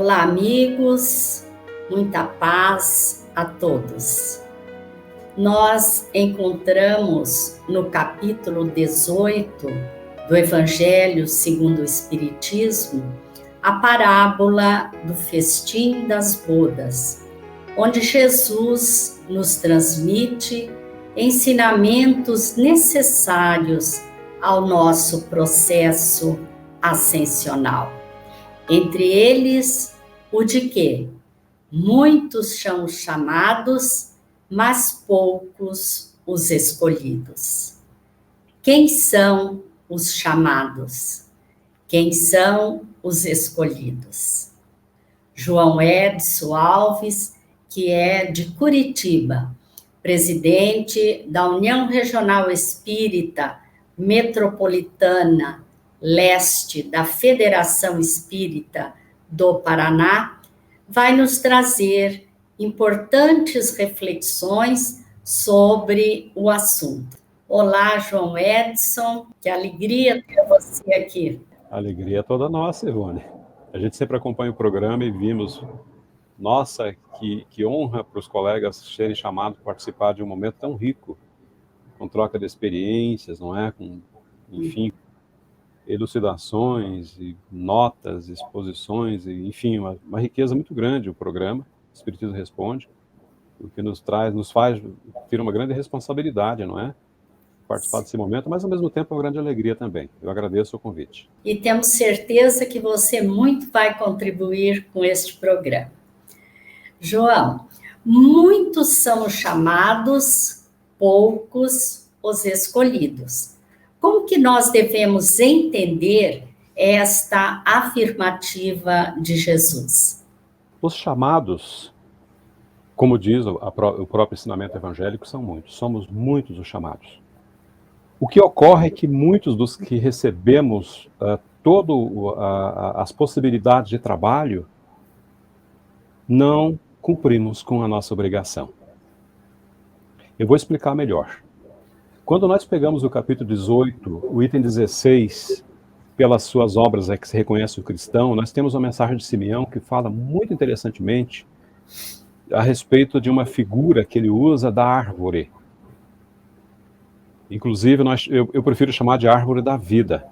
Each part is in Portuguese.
Olá, amigos, muita paz a todos. Nós encontramos no capítulo 18 do Evangelho segundo o Espiritismo a parábola do festim das bodas, onde Jesus nos transmite ensinamentos necessários ao nosso processo ascensional. Entre eles, o de que muitos são chamados, mas poucos os escolhidos. Quem são os chamados? Quem são os escolhidos? João Edson Alves, que é de Curitiba, presidente da União Regional Espírita Metropolitana Leste da Federação Espírita do Paraná, vai nos trazer importantes reflexões sobre o assunto. Olá, João Edson, que alegria ter você aqui. A alegria é toda nossa, Ivone. A gente sempre acompanha o programa e vimos, nossa, que honra para os colegas serem chamados para participar de um momento tão rico, com troca de experiências, não é? Com, enfim, elucidações, e notas, exposições, e, enfim, uma riqueza muito grande o programa, o Espiritismo Responde, o que nos faz ter uma grande responsabilidade, não é? Participar desse momento, mas ao mesmo tempo é uma grande alegria também. Eu agradeço o convite. E temos certeza que você muito vai contribuir com este programa. João, muitos são os chamados, poucos os escolhidos. Como que nós devemos entender esta afirmativa de Jesus? Os chamados, como diz o próprio ensinamento evangélico, são muitos. Somos muitos os chamados. O que ocorre é que muitos dos que recebemos as possibilidades de trabalho não cumprimos com a nossa obrigação. Eu vou explicar melhor. Quando nós pegamos o capítulo 18, o item 16, pelas suas obras é que se reconhece o cristão, nós temos uma mensagem de Simeão que fala muito interessantemente a respeito de uma figura que ele usa da árvore. Inclusive, eu prefiro chamar de árvore da vida.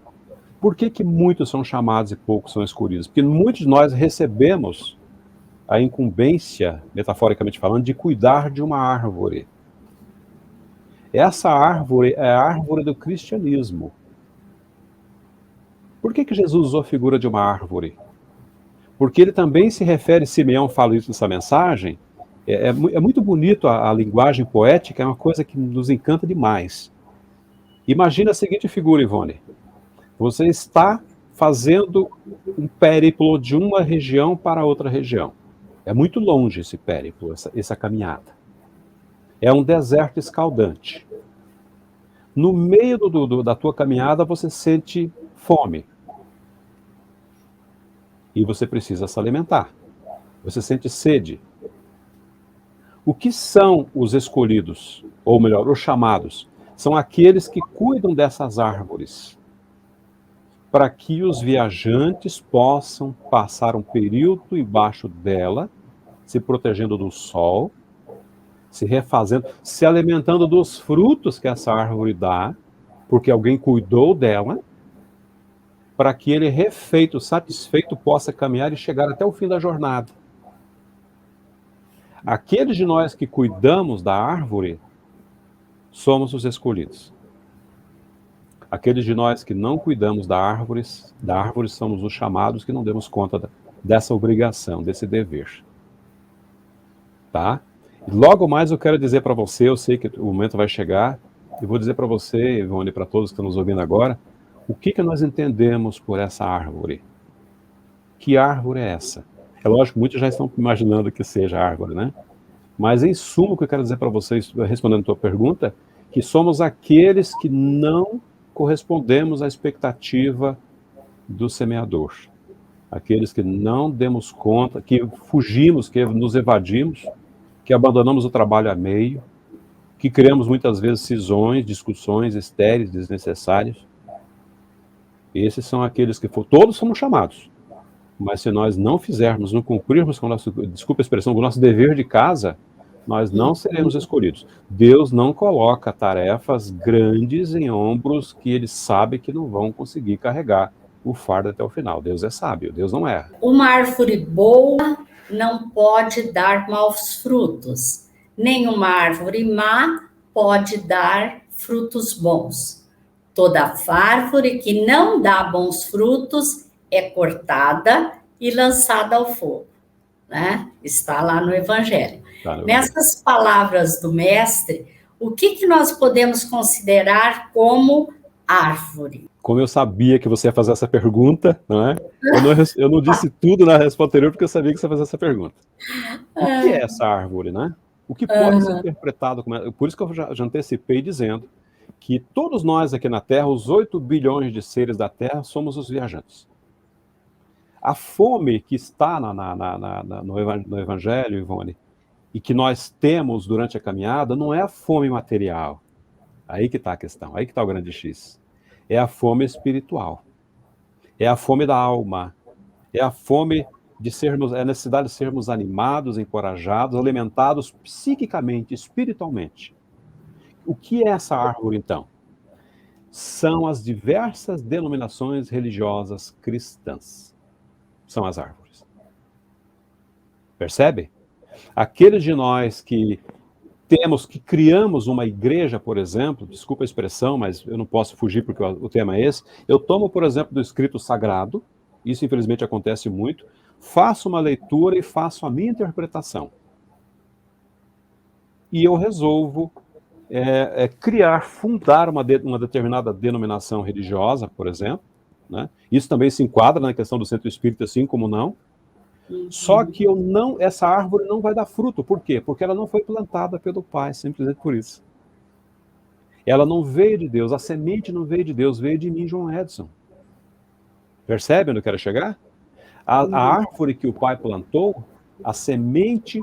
Por que muitos são chamados e poucos são escolhidos? Porque muitos de nós recebemos a incumbência, metaforicamente falando, de cuidar de uma árvore. Essa árvore é a árvore do cristianismo. Por que Jesus usou a figura de uma árvore? Porque ele também se refere, Simeão fala isso nessa mensagem, é muito bonito a linguagem poética, é uma coisa que nos encanta demais. Imagina a seguinte figura, Ivone. Você está fazendo um périplo de uma região para outra região. É muito longe esse périplo, essa caminhada. É um deserto escaldante. No meio da tua caminhada, você sente fome. E você precisa se alimentar. Você sente sede. O que são os escolhidos? Ou melhor, os chamados? São aqueles que cuidam dessas árvores, para que os viajantes possam passar um período embaixo dela, se protegendo do sol, se refazendo, se alimentando dos frutos que essa árvore dá, porque alguém cuidou dela, para que ele, refeito, satisfeito, possa caminhar e chegar até o fim da jornada. Aqueles de nós que cuidamos da árvore, somos os escolhidos. Aqueles de nós que não cuidamos da árvore somos os chamados que não demos conta dessa obrigação, desse dever. Tá? E logo mais eu quero dizer para você, eu sei que o momento vai chegar, e vou dizer para você, Ivone, para todos que estão nos ouvindo agora, o que nós entendemos por essa árvore. Que árvore é essa? É lógico, muitos já estão imaginando que seja árvore, né? Mas, em suma, o que eu quero dizer para vocês, respondendo a tua pergunta, que somos aqueles que não correspondemos à expectativa do semeador. Aqueles que não demos conta, que fugimos, que nos evadimos, que abandonamos o trabalho a meio, que criamos muitas vezes cisões, discussões estéreis, desnecessárias. Esses são aqueles que todos somos chamados, Mas se nós não fizermos, não cumprirmos com o nosso, desculpa a expressão, com o nosso dever de casa, nós não seremos escolhidos. Deus não coloca tarefas grandes em ombros que ele sabe que não vão conseguir carregar o fardo até o final. Deus é sábio, Deus não erra. Uma árvore boa não pode dar maus frutos. Nenhuma árvore má pode dar frutos bons. Toda árvore que não dá bons frutos é cortada e lançada ao fogo, né? Está lá no Evangelho. Nessas palavras do mestre, o que nós podemos considerar como árvore? Como eu sabia que você ia fazer essa pergunta, não é? Eu não disse tudo na resposta anterior porque eu sabia que você ia fazer essa pergunta. O que é essa árvore, né? O que pode ser interpretado como... Por isso que eu já antecipei dizendo que todos nós aqui na Terra, os 8 bilhões de seres da Terra, somos os viajantes. A fome que está no Evangelho, Ivone, e que nós temos durante a caminhada, não é a fome material. Aí que está a questão, aí que está o grande X. É a fome espiritual. É a fome da alma. É a fome de sermos, é a necessidade de sermos animados, encorajados, alimentados psiquicamente, espiritualmente. O que é essa árvore, então? São as diversas denominações religiosas cristãs. São as árvores. Percebe? Aqueles de nós que criamos uma igreja, por exemplo, desculpa a expressão, mas eu não posso fugir porque o tema é esse, eu tomo, por exemplo, do escrito sagrado, isso infelizmente acontece muito, faço uma leitura e faço a minha interpretação. E eu resolvo fundar uma determinada denominação religiosa, por exemplo, né? Isso também se enquadra na questão do centro espírita, assim como não. Só que essa árvore não vai dar fruto. Por quê? Porque ela não foi plantada pelo Pai, simplesmente por isso. Ela não veio de Deus, a semente não veio de Deus, veio de mim, João Edson. Percebe onde eu quero chegar? A árvore que o Pai plantou, a semente,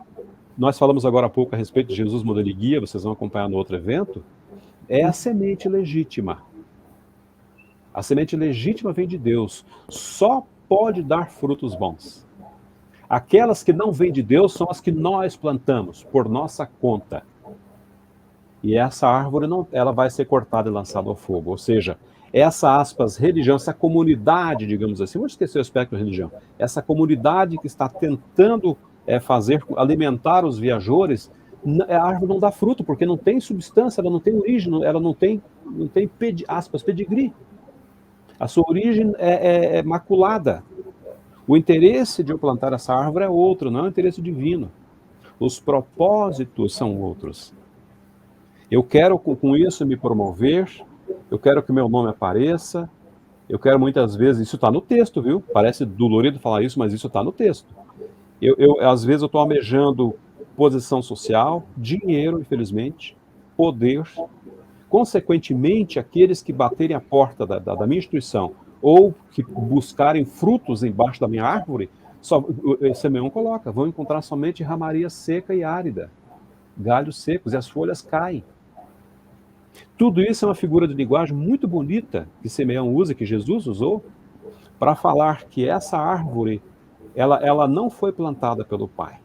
nós falamos agora há pouco a respeito de Jesus Modelo e Guia, vocês vão acompanhar no outro evento, é a semente legítima. A semente legítima vem de Deus, só pode dar frutos bons. Aquelas que não vêm de Deus são as que nós plantamos, por nossa conta. E essa árvore, ela vai ser cortada e lançada ao fogo. Ou seja, essa, aspas, religião, essa comunidade, digamos assim, vamos esquecer o aspecto da religião, essa comunidade que está tentando alimentar os viajores, a árvore não dá fruto, porque não tem substância, ela não tem origem, ela não tem aspas, pedigree. A sua origem é maculada. O interesse de eu plantar essa árvore é outro, não é um interesse divino. Os propósitos são outros. Eu quero com isso me promover, eu quero que meu nome apareça, eu quero muitas vezes, isso está no texto, viu? Parece dolorido falar isso, mas isso está no texto. Às vezes eu estou almejando posição social, dinheiro, infelizmente, poder. Consequentemente, aqueles que baterem a porta da minha instituição ou que buscarem frutos embaixo da minha árvore, Simeão coloca, vão encontrar somente ramaria seca e árida, galhos secos, e as folhas caem. Tudo isso é uma figura de linguagem muito bonita que Simeão usa, que Jesus usou, para falar que essa árvore, ela não foi plantada pelo Pai.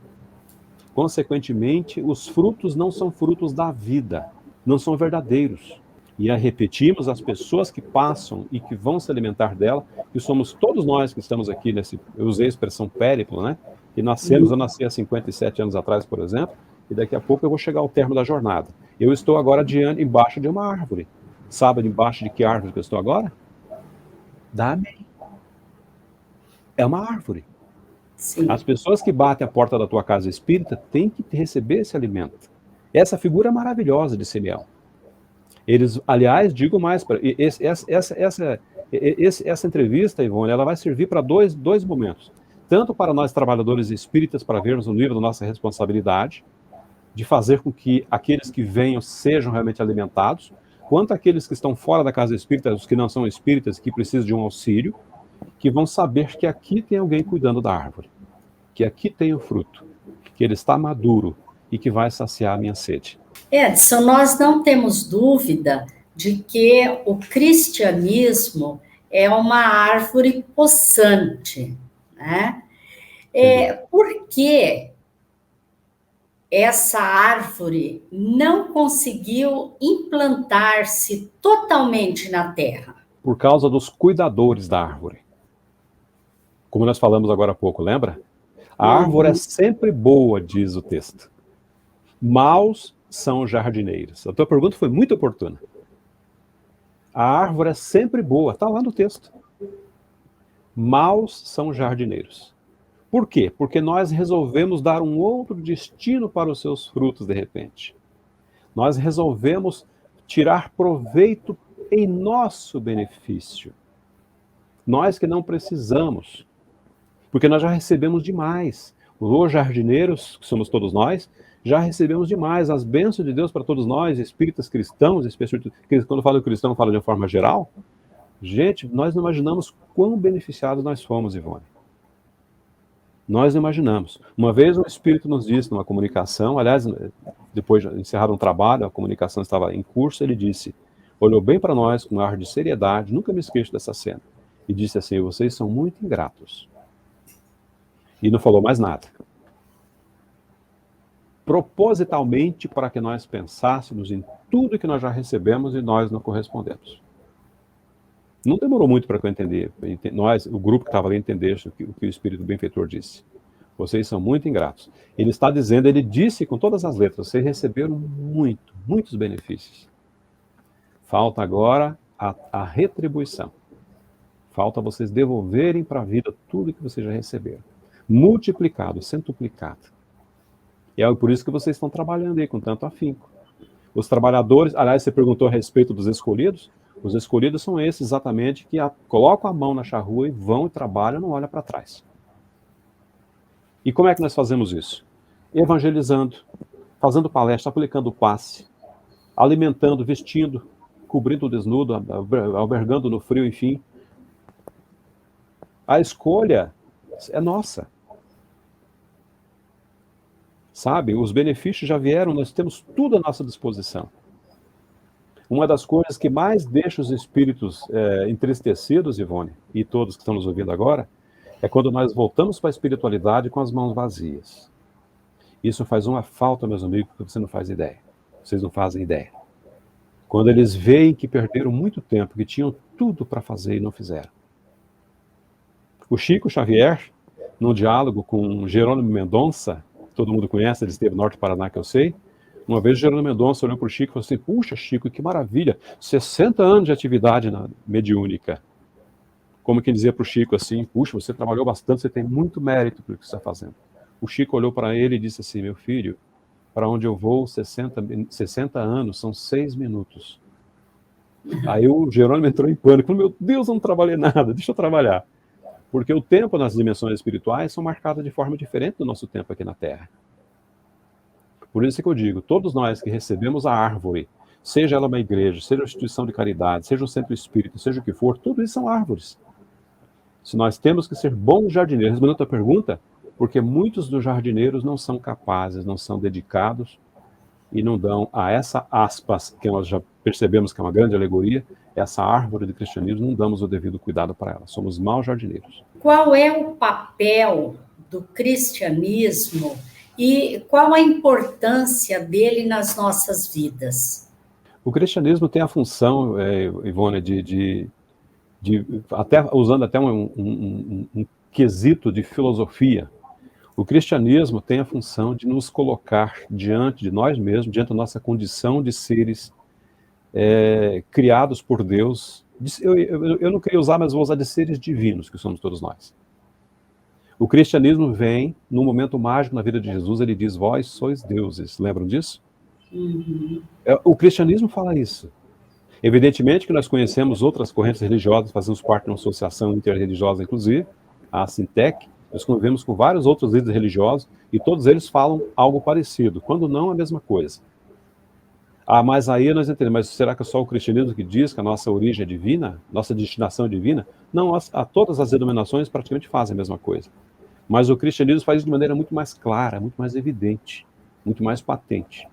Consequentemente, os frutos não são frutos da vida, não são verdadeiros. E a repetimos, as pessoas que passam e que vão se alimentar dela, que somos todos nós que estamos aqui eu usei a expressão périplo, né? Que eu nasci há 57 anos atrás, por exemplo, e daqui a pouco eu vou chegar ao termo da jornada. Eu estou agora embaixo de uma árvore. Sabe debaixo de que árvore que eu estou agora? Da Amém. É uma árvore. Sim. As pessoas que batem a porta da tua casa espírita têm que receber esse alimento. Essa figura maravilhosa de Simeão. Eles, aliás, digo mais, essa entrevista, Ivone, ela vai servir para dois momentos. Tanto para nós trabalhadores espíritas, para vermos o nível da nossa responsabilidade, de fazer com que aqueles que venham sejam realmente alimentados, quanto aqueles que estão fora da casa espírita, os que não são espíritas, que precisam de um auxílio, que vão saber que aqui tem alguém cuidando da árvore, que aqui tem o fruto, que ele está maduro e que vai saciar a minha sede. Edson, nós não temos dúvida de que o cristianismo é uma árvore possante, né? Por que essa árvore não conseguiu implantar-se totalmente na terra? Por causa dos cuidadores da árvore. Como nós falamos agora há pouco, lembra? A árvore é sempre boa, diz o texto. Maus são os jardineiros. A tua pergunta foi muito oportuna. A árvore é sempre boa, está lá no texto. Maus são os jardineiros. Por quê? Porque nós resolvemos dar um outro destino para os seus frutos de repente. Nós resolvemos tirar proveito em nosso benefício. Nós que não precisamos, porque nós já recebemos demais. Os jardineiros, que somos todos nós, já recebemos demais as bênçãos de Deus para todos nós, espíritas cristãos, especialmente, quando eu falo cristão, eu falo de uma forma geral. Gente, nós não imaginamos quão beneficiados nós fomos, Ivone. Nós não imaginamos. Uma vez um espírito nos disse numa comunicação, aliás, depois de encerrar um trabalho, a comunicação estava em curso, ele disse, olhou bem para nós com um ar de seriedade, nunca me esqueço dessa cena, e disse assim, vocês são muito ingratos. E não falou mais nada. Propositalmente para que nós pensássemos em tudo que nós já recebemos e nós não correspondemos. Não demorou muito para que eu entender. Nós, o grupo que estava ali, entendesse o que o Espírito Benfeitor disse. Vocês são muito ingratos. Ele está dizendo, ele disse com todas as letras, vocês receberam muitos benefícios. Falta agora a retribuição. Falta vocês devolverem para a vida tudo que vocês já receberam. Multiplicado, centuplicado. E é por isso que vocês estão trabalhando aí com tanto afinco. Os trabalhadores, aliás, você perguntou a respeito dos escolhidos. Os escolhidos são esses exatamente que colocam a mão na charrua e vão e trabalham, não olham para trás. E como é que nós fazemos isso? Evangelizando, fazendo palestra, aplicando o passe, alimentando, vestindo, cobrindo o desnudo, albergando no frio, enfim. A escolha é nossa. Sabe, os benefícios já vieram, nós temos tudo à nossa disposição. Uma das coisas que mais deixa os espíritos entristecidos, Ivone, e todos que estão nos ouvindo agora, é quando nós voltamos para a espiritualidade com as mãos vazias. Isso faz uma falta, meus amigos, que você não faz ideia. Vocês não fazem ideia. Quando eles veem que perderam muito tempo, que tinham tudo para fazer e não fizeram. O Chico Xavier, num diálogo com Jerônimo Mendonça, todo mundo conhece, ele esteve no Norte do Paraná, que eu sei. Uma vez o Jerônimo Mendonça olhou para o Chico e falou assim, puxa, Chico, que maravilha, 60 anos de atividade mediúnica. Como quem dizia para o Chico assim, puxa, você trabalhou bastante, você tem muito mérito pelo que você está fazendo. O Chico olhou para ele e disse assim, meu filho, para onde eu vou 60 anos, são 6 minutos. Aí o Jerônimo entrou em pânico, falou, meu Deus, eu não trabalhei nada, deixa eu trabalhar. Porque o tempo nas dimensões espirituais são marcadas de forma diferente do nosso tempo aqui na Terra. Por isso que eu digo, todos nós que recebemos a árvore, seja ela uma igreja, seja uma instituição de caridade, seja um centro espírita, seja o que for, tudo isso são árvores. Se nós temos que ser bons jardineiros, respondendo a tua pergunta, porque muitos dos jardineiros não são capazes, não são dedicados e não dão a essa aspas, que nós já percebemos que é uma grande alegoria, essa árvore do cristianismo, não damos o devido cuidado para ela. Somos maus jardineiros. Qual é o papel do cristianismo e qual a importância dele nas nossas vidas? O cristianismo tem a função, Ivone, até, usando até um quesito de filosofia, o cristianismo tem a função de nos colocar diante de nós mesmos, diante da nossa condição de seres criados por Deus. Eu não queria usar, mas vou usar de seres divinos, que somos todos nós. O cristianismo vem, num momento mágico na vida de Jesus, ele diz, vós sois deuses. Lembram disso? Uhum. O cristianismo fala isso. Evidentemente que nós conhecemos outras correntes religiosas, fazemos parte de uma associação interreligiosa, inclusive, a Sintec, nós convivemos com vários outros líderes religiosos, e todos eles falam algo parecido, quando não a mesma coisa. Mas aí nós entendemos, mas será que é só o cristianismo que diz que a nossa origem é divina? Nossa destinação é divina? Não, todas as denominações praticamente fazem a mesma coisa. Mas o cristianismo faz isso de maneira muito mais clara, muito mais evidente, muito mais patente.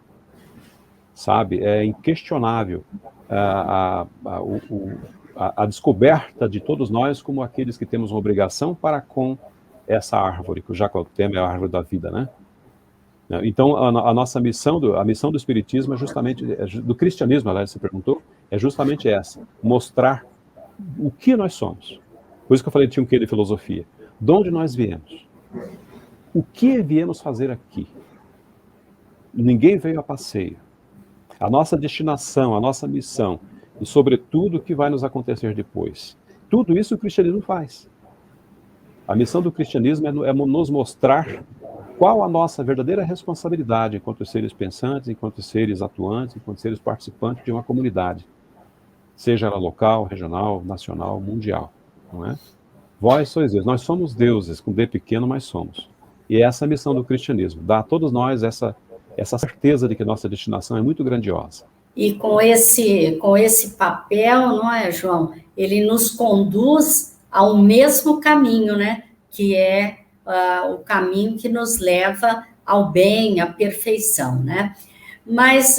Sabe? É inquestionável a descoberta de todos nós como aqueles que temos uma obrigação para com essa árvore, que já que o tema é a árvore da vida, né? Então, a nossa missão, a missão do Espiritismo é justamente, do cristianismo, aliás, você perguntou, é justamente essa, mostrar o que nós somos. Por isso que eu falei que tinha um quê de filosofia. De onde nós viemos? O que viemos fazer aqui? Ninguém veio a passeio. A nossa destinação, a nossa missão, e sobretudo o que vai nos acontecer depois. Tudo isso o cristianismo faz. A missão do cristianismo é nos mostrar qual a nossa verdadeira responsabilidade enquanto seres pensantes, enquanto seres atuantes, enquanto seres participantes de uma comunidade, seja ela local, regional, nacional, mundial, não é? Vós sois Deus, nós somos deuses, com D pequeno, mas somos. E essa é a missão do cristianismo, dá a todos nós essa certeza de que nossa destinação é muito grandiosa. E com esse papel, não é, João? Ele nos conduz ao mesmo caminho, né? Que é o caminho que nos leva ao bem, à perfeição, né? Mas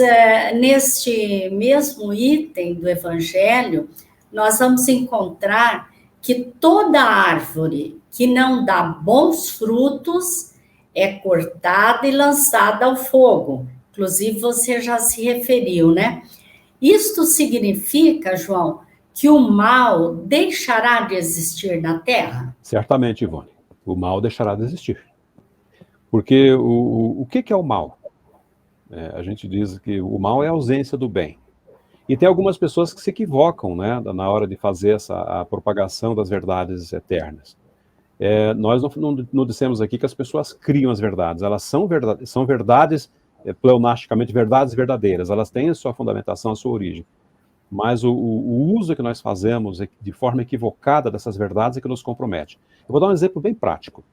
neste mesmo item do Evangelho, nós vamos encontrar que toda árvore que não dá bons frutos é cortada e lançada ao fogo. Inclusive, você já se referiu, né? Isto significa, João, que o mal deixará de existir na Terra? Certamente, Ivone. O mal deixará de existir. Porque o que é o mal? A gente diz que o mal é a ausência do bem. E tem algumas pessoas que se equivocam, né, na hora de fazer a propagação das verdades eternas. Nós não dissemos aqui que as pessoas criam as verdades. Elas são verdades, pleonasticamente, verdades verdadeiras. Elas têm a sua fundamentação, a sua origem. Mas o uso que nós fazemos de forma equivocada dessas verdades é que nos compromete. Eu vou dar um exemplo bem prático.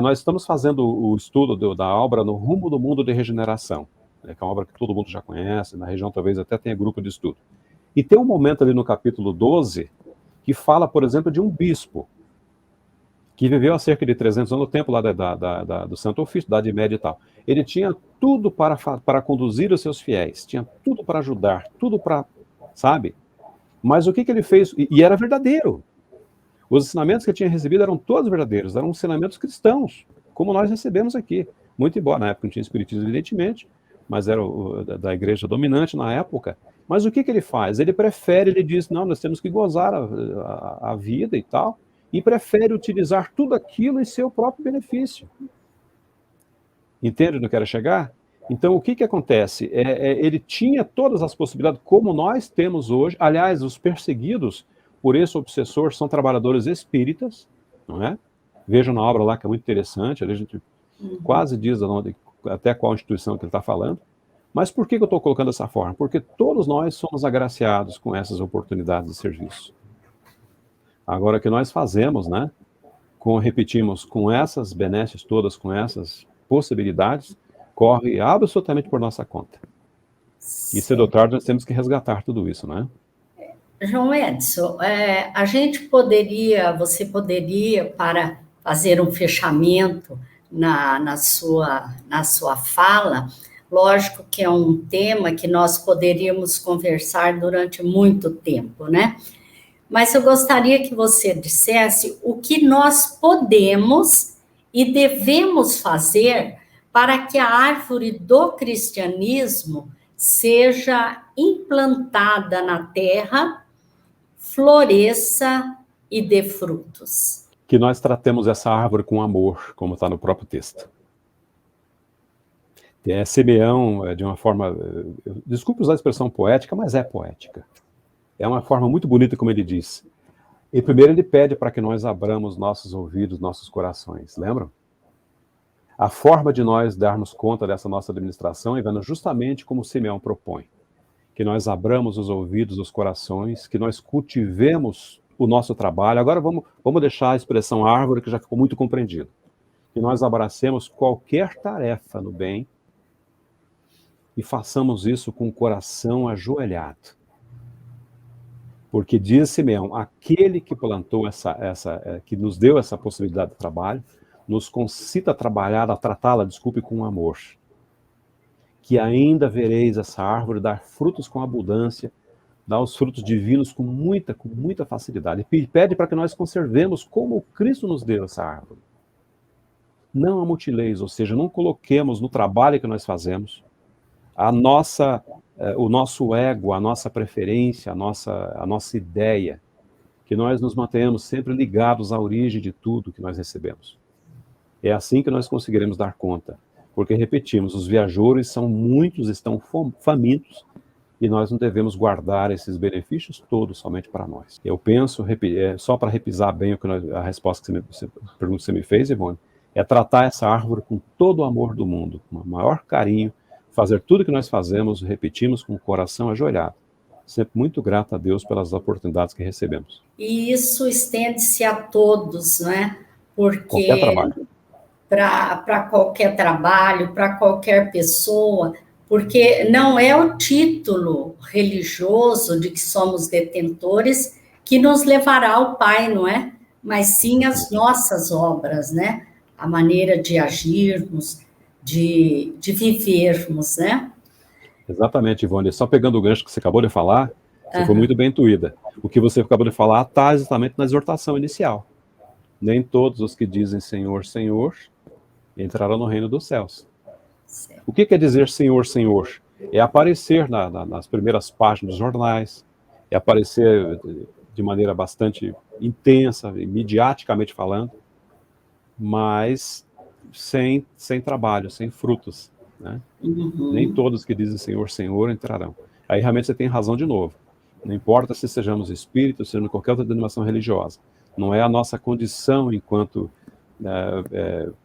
Nós estamos fazendo o estudo da obra No Rumo do Mundo de Regeneração, que é uma obra que todo mundo já conhece, na região talvez até tenha grupo de estudo. E tem um momento ali no capítulo 12 que fala, por exemplo, de um bispo que viveu há cerca de 300 anos, no tempo lá do Santo Ofício, da Idade Média e tal. Ele tinha tudo para conduzir os seus fiéis, tinha tudo para ajudar, tudo para, sabe? Mas o que ele fez? E era verdadeiro. Os ensinamentos que ele tinha recebido eram todos verdadeiros, eram ensinamentos cristãos, como nós recebemos aqui. Muito embora, na época não tinha espiritismo, evidentemente, mas era da igreja dominante na época. Mas o que ele faz? Ele diz, não, nós temos que gozar a vida e tal, e prefere utilizar tudo aquilo em seu próprio benefício. Entende onde eu quero chegar? Então, o que acontece? Ele tinha todas as possibilidades, como nós temos hoje. Aliás, os perseguidos por esse obsessor são trabalhadores espíritas, não é? Vejam na obra lá, que é muito interessante, ali a gente quase diz até qual instituição que ele está falando. Mas por que eu estou colocando dessa forma? Porque todos nós somos agraciados com essas oportunidades de serviço. Agora, o que nós fazemos, né? Repetimos, com essas benesses todas, com essas possibilidades, corre absolutamente por nossa conta. E cedo ou tarde nós temos que resgatar tudo isso, né? João Edson, você poderia, para fazer um fechamento na sua fala, lógico que é um tema que nós poderíamos conversar durante muito tempo, né? Mas eu gostaria que você dissesse o que nós podemos e devemos fazer para que a árvore do cristianismo seja implantada na terra, floresça e dê frutos. Que nós tratemos essa árvore com amor, como está no próprio texto. Simeão, de uma forma, desculpe usar a expressão poética, mas é poética. É uma forma muito bonita, como ele diz. E primeiro ele pede para que nós abramos nossos ouvidos, nossos corações, lembram? A forma de nós darmos conta dessa nossa administração é vendo justamente como Simeão propõe. Que nós abramos os ouvidos, os corações, que nós cultivemos o nosso trabalho. Agora vamos deixar a expressão árvore, que já ficou muito compreendido. Que nós abracemos qualquer tarefa no bem e façamos isso com o coração ajoelhado. Porque diz Simeão, aquele que plantou que nos deu essa possibilidade de trabalho, nos concita a trabalhar, a tratá-la, com amor. Que ainda vereis essa árvore dar frutos com abundância, dar os frutos divinos com muita facilidade. E pede para que nós conservemos como Cristo nos deu essa árvore. não a mutileis, ou seja, não coloquemos no trabalho que nós fazemos o nosso ego, a nossa preferência, a nossa ideia, que nós nos mantenhamos sempre ligados à origem de tudo que nós recebemos. É assim que nós conseguiremos dar conta, porque, repetimos, os viajores são muitos, estão famintos, e nós não devemos guardar esses benefícios todos somente para nós. Eu penso, só para repisar bem a resposta que pergunta que você me fez, Ivone, é tratar essa árvore com todo o amor do mundo, com o maior carinho, fazer tudo que nós fazemos, repetimos com o coração ajoelhado, sempre muito grato a Deus pelas oportunidades que recebemos. E isso estende-se a todos, não é? Porque qualquer trabalho. Para qualquer trabalho, para qualquer pessoa, porque não é o título religioso de que somos detentores que nos levará ao Pai, não é? Mas sim as nossas obras, né? A maneira de agirmos, de vivermos, né? Exatamente, Ivone. Só pegando o gancho que você acabou de falar, você foi muito bem intuída. O que você acabou de falar está exatamente na exortação inicial. Nem todos os que dizem Senhor, Senhor, entrarão no reino dos céus. Certo. O que quer dizer Senhor, Senhor? É aparecer nas primeiras páginas dos jornais, é aparecer de maneira bastante intensa, midiaticamente falando, mas sem trabalho, sem frutos, né? Uhum. Nem todos que dizem Senhor, Senhor entrarão. Aí realmente você tem razão de novo. Não importa se sejamos espíritos, sejamos qualquer outra denominação religiosa. Não é a nossa condição enquanto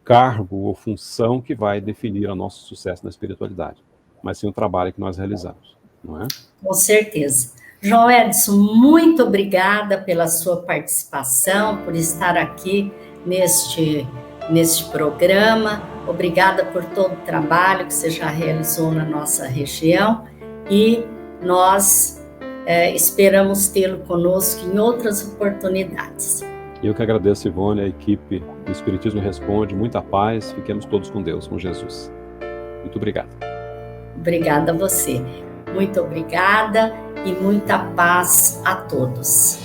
cargo ou função que vai definir o nosso sucesso na espiritualidade, mas sim o trabalho que nós realizamos, não é? Com certeza. João Edson, muito obrigada pela sua participação, por estar aqui neste programa. Obrigada por todo o trabalho que você já realizou na nossa região e nós esperamos tê-lo conosco em outras oportunidades. Eu que agradeço, Ivone, a equipe do Espiritismo Responde. Muita paz, fiquemos todos com Deus, com Jesus. Muito obrigado. Obrigada a você. Muito obrigada e muita paz a todos.